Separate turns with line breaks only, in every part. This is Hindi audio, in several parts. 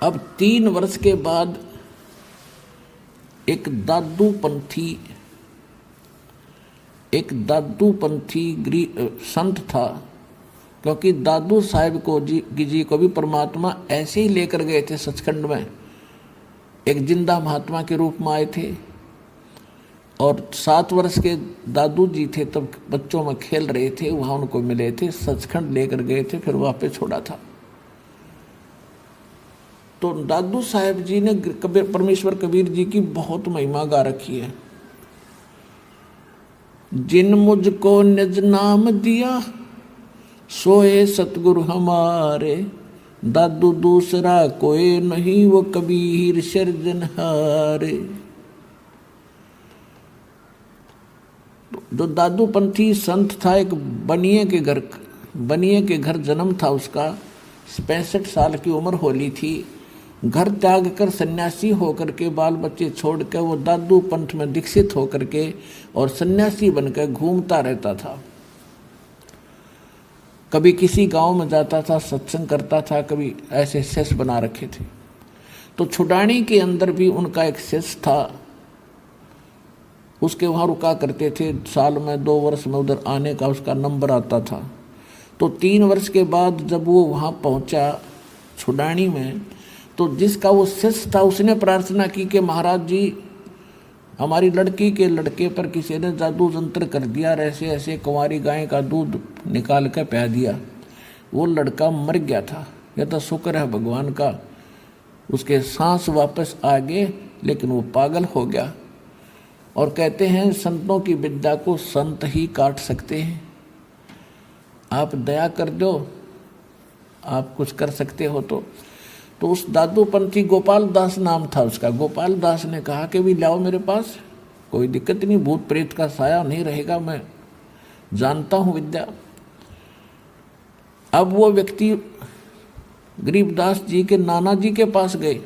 अब 3 वर्ष के बाद एक दादूपंथी संत था, क्योंकि दादू साहब जी को भी परमात्मा ऐसे ही लेकर गए थे सचखंड में, एक जिंदा महात्मा के रूप में आए थे। और 7 वर्ष के दादू जी थे, तब बच्चों में खेल रहे थे, वहाँ उनको मिले थे, सचखंड लेकर गए थे, फिर वापस छोड़ा था। तो दादू साहब जी ने परमेश्वर कबीर जी की बहुत महिमा गा रखी है। जिन मुझको निज नाम दिया सोए सतगुरु हमारे, दादू दूसरा कोई नहीं वो कबीर सिरजनहारे। जो दादूपंथी संत था, एक बनिए के घर जन्म था उसका, 65 साल की उम्र होली थी। घर त्याग कर सन्यासी होकर के, बाल बच्चे छोड़ कर वो दादू पंथ में दीक्षित होकर के और सन्यासी बनकर घूमता रहता था। कभी किसी गांव में जाता था, सत्संग करता था, कभी ऐसे शिष्य बना रखे थे। तो छुडानी के अंदर भी उनका एक शिष्य था, उसके वहाँ रुका करते थे। साल में 2 वर्ष में उधर आने का उसका नंबर आता था। तो 3 वर्ष के बाद जब वो वहाँ पहुँचा छुडानी में, तो जिसका वो शिष्य था उसने प्रार्थना की कि महाराज जी, हमारी लड़की के लड़के पर किसी ने जादू जंत्र कर दिया, ऐसे ऐसे कुंवारी गाय का दूध निकाल कर पिला दिया, वो लड़का मर गया था। यह तो शुक्र है भगवान का, उसके सांस वापस आ गए, लेकिन वो पागल हो गया। और कहते हैं संतों की विद्या को संत ही काट सकते हैं। आप दया कर दो, आप कुछ कर सकते हो तो उस दादूपंथी गोपाल दास नाम था उसका। गोपाल दास ने कहा कि भी लाओ मेरे पास, कोई दिक्कत नहीं, भूत प्रेत का साया नहीं रहेगा, मैं जानता हूँ विद्या। अब वो व्यक्ति गरीबदास जी के नाना जी के पास गए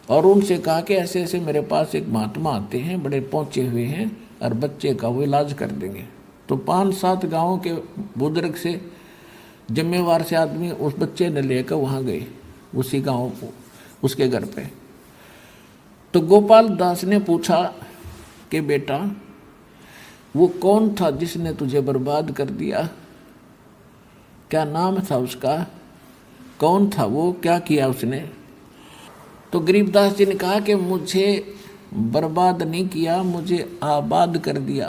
और उनसे कहा कि ऐसे ऐसे मेरे पास एक महात्मा आते हैं, बड़े पहुँचे हुए हैं, और बच्चे का वो इलाज कर देंगे। तो 5-7 गाँव के बुजुर्ग से, जिम्मेवार से आदमी उस बच्चे ने लेकर वहाँ गए, उसी गांव को, उसके घर पे। तो गोपाल दास ने पूछा कि बेटा, वो कौन था जिसने तुझे बर्बाद कर दिया? क्या नाम था उसका? कौन था वो? क्या किया उसने? तो गरीबदास जी ने कहा कि मुझे बर्बाद नहीं किया, मुझे आबाद कर दिया।